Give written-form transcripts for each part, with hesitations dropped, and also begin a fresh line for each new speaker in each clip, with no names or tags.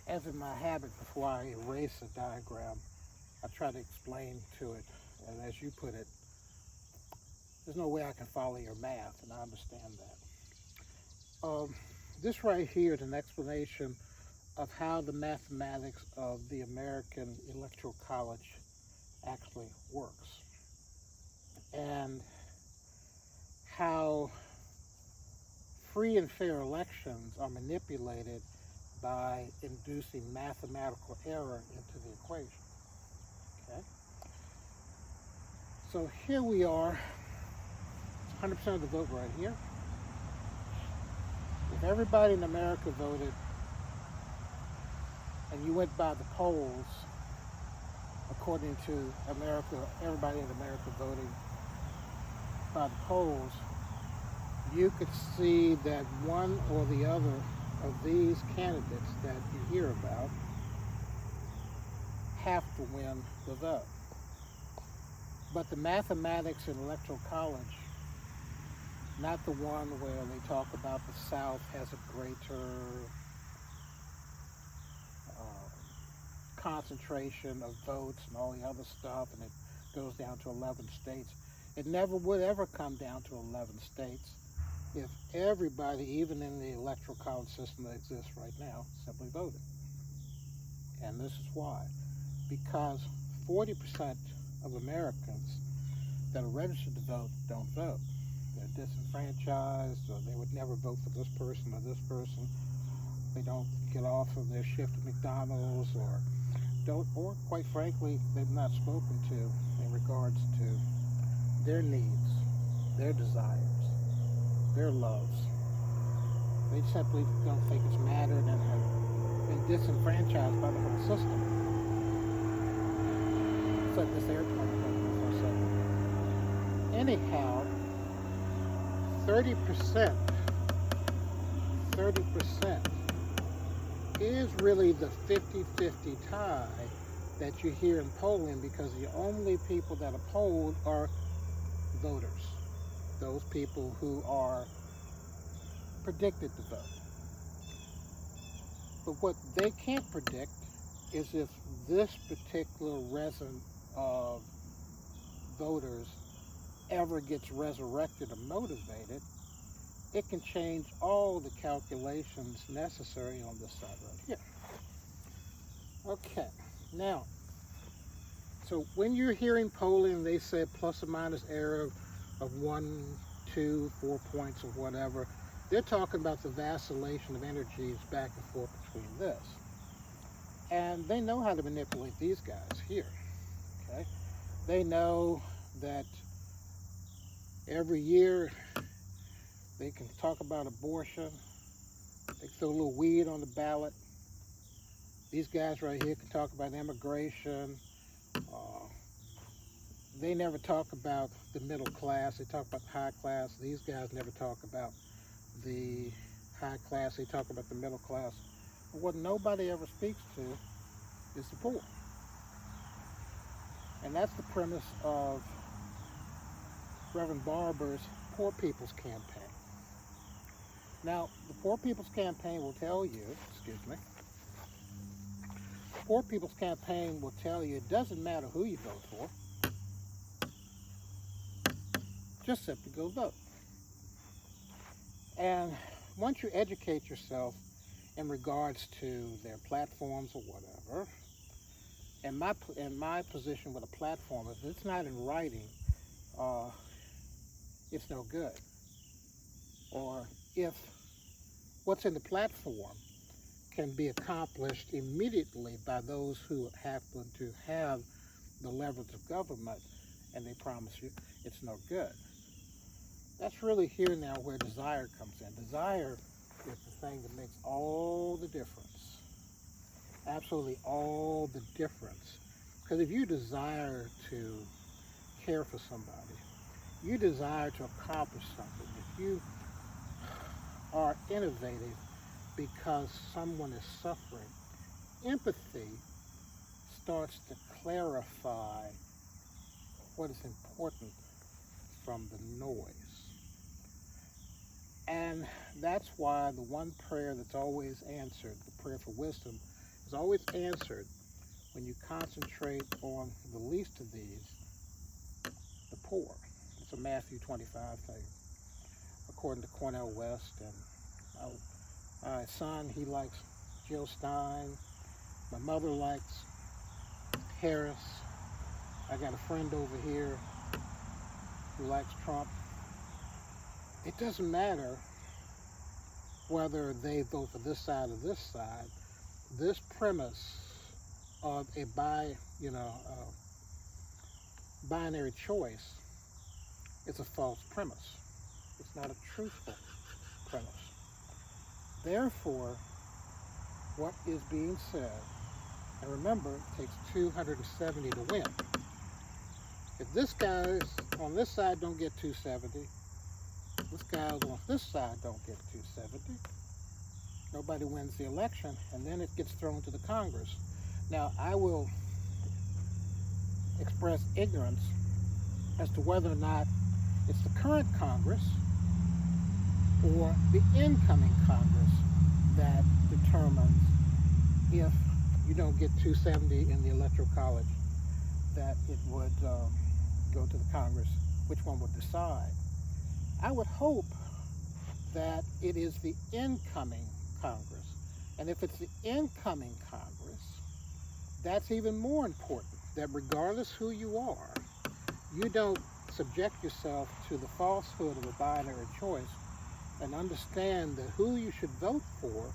As in my habit, before I erase a diagram, I try to explain to it, and as you put it, there's no way I can follow your math, and I understand that. This right here is an explanation of how the mathematics of the American Electoral College actually works, and how free and fair elections are manipulated by inducing mathematical error into the equation. Okay? So here we are, 100% of the vote right here. If everybody in America voted and you went by the polls, according to America, everybody in America voting by the polls, you could see that one or the other of these candidates that you hear about have to win the vote. But the mathematics in Electoral College, not the one where they talk about the South has a greater concentration of votes and all the other stuff, and it goes down to 11 states. It never would ever come down to 11 states if everybody, even in the electoral college system that exists right now, simply voted. And this is why. Because 40% of Americans that are registered to vote don't vote. They're disenfranchised, or they would never vote for this person or this person. They don't get off of their shift at McDonald's, or quite frankly, they've not spoken to in regards to their needs, their desires, their loves. They simply don't think it's mattered and have been disenfranchised by the whole system. It's like this airplane going for a second. Anyhow, 30% is really the 50-50 tie that you hear in polling, because the only people that are polled are voters, those people who are predicted to vote. But what they can't predict is if this particular resin of voters ever gets resurrected or motivated, it can change all the calculations necessary on this side right here. Okay, now, so when you're hearing polling, they say plus or minus error of 1, 2, 4 points or whatever, they're talking about the vacillation of energies back and forth between this. And they know how to manipulate these guys here, okay? They know that every year they can talk about abortion, they throw a little weed on the ballot. These guys right here can talk about immigration. They never talk about the middle class, they talk about the high class. These guys never talk about the high class, they talk about the middle class. But what nobody ever speaks to is the poor. And that's the premise of Reverend Barber's Poor People's Campaign. Now, the Poor People's Campaign will tell you, Poor People's Campaign will tell you it doesn't matter who you vote for, just simply go vote. And once you educate yourself in regards to their platforms or whatever, and my position with a platform, if it's not in writing, it's no good. Or if what's in the platform can be accomplished immediately by those who happen to have the leverage of government, and they promise you, it's no good. That's really here now where desire comes in. Desire is the thing that makes all the difference. Absolutely all the difference. Because if you desire to care for somebody, you desire to accomplish something, if you are innovative because someone is suffering, empathy starts to clarify what is important from the noise. And that's why the one prayer that's always answered, the prayer for wisdom, is always answered when you concentrate on the least of these, the poor. It's a Matthew 25 thing, according to Cornel West. And my son, he likes Jill Stein. My mother likes Harris. I got a friend over here who likes Trump. It doesn't matter whether they vote for this side or this side. This premise of a binary choice is a false premise. It's not a truthful premise. Therefore, what is being said, and remember, it takes 270 to win. If this guy on this side don't get 270, this guy on this side don't get 270, nobody wins the election, and then it gets thrown to the Congress. Now, I will express ignorance as to whether or not it's the current Congress or the incoming Congress that determines if you don't get 270 in the Electoral College, that it would go to the Congress, which one would decide. I would hope that it is the incoming Congress. And if it's the incoming Congress, that's even more important, that regardless who you are, you don't subject yourself to the falsehood of a binary choice, and understand that who you should vote for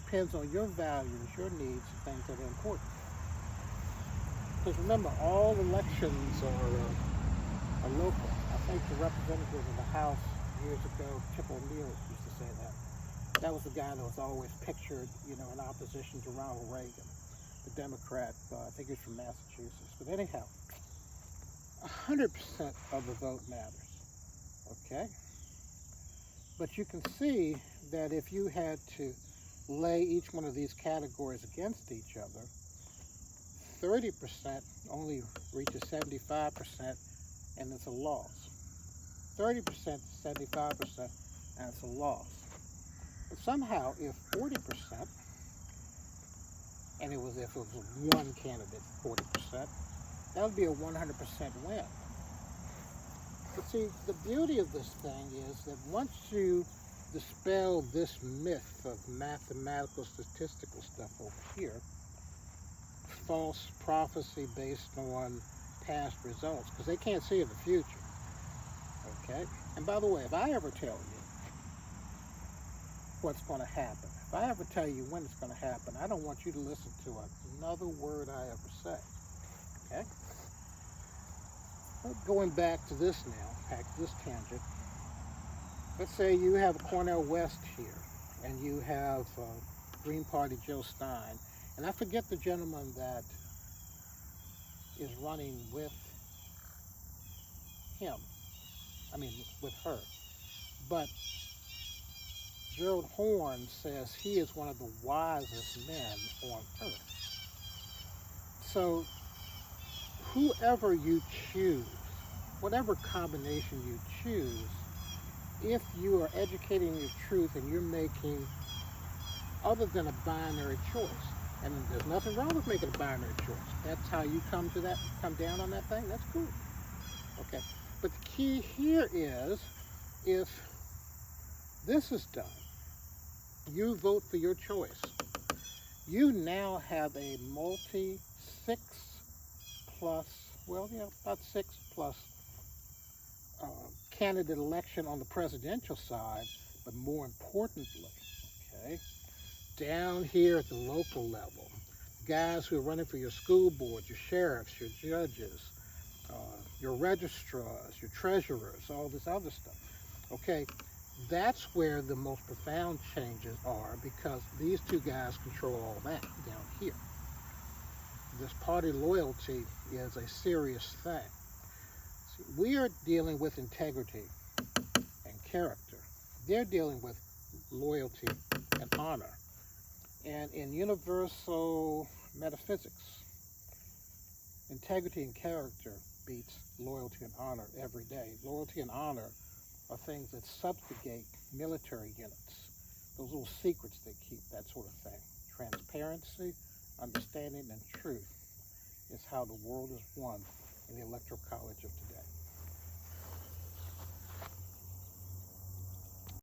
depends on your values, your needs, things that are important. Because remember, all elections are local. I think the representative in the House years ago, Chip O'Neill, used to say that. That was the guy that was always pictured, in opposition to Ronald Reagan, the Democrat. I think he's from Massachusetts. But anyhow, 100% of the vote matters. Okay? But you can see that if you had to lay each one of these categories against each other, 30% only reaches 75%, and it's a loss. 30% to 75%, and it's a loss. But somehow, if 40%, and if it was one candidate, 40%, that would be a 100% win. But see, the beauty of this thing is that once you dispel this myth of mathematical, statistical stuff over here, false prophecy based on past results, because they can't see in the future, okay? And by the way, if I ever tell you what's going to happen, if I ever tell you when it's going to happen, I don't want you to listen to another word I ever say, okay? Going back to this now, back to this tangent, let's say you have Cornel West here, and you have Green Party Joe Stein, and I forget the gentleman that is running with with her, but Gerald Horne says he is one of the wisest men on earth. So whoever you choose, whatever combination you choose, if you are educating your truth and you're making other than a binary choice, and there's nothing wrong with making a binary choice. That's how you come down on that thing. That's cool. Okay. But the key here is, if this is done, you vote for your choice. You now have a about 6 plus candidate election on the presidential side, but more importantly, okay, down here at the local level, guys who are running for your school boards, your sheriffs, your judges, your registrars, your treasurers, all this other stuff. Okay, that's where the most profound changes are, because these two guys control all that down here. This party loyalty is a serious thing. See, we are dealing with integrity and character. They're dealing with loyalty and honor. And in universal metaphysics, integrity and character beats loyalty and honor every day. Loyalty and honor are things that subjugate military units. Those little secrets they keep, that sort of thing. Transparency, understanding, and truth is how the world is won in the Electoral College of today.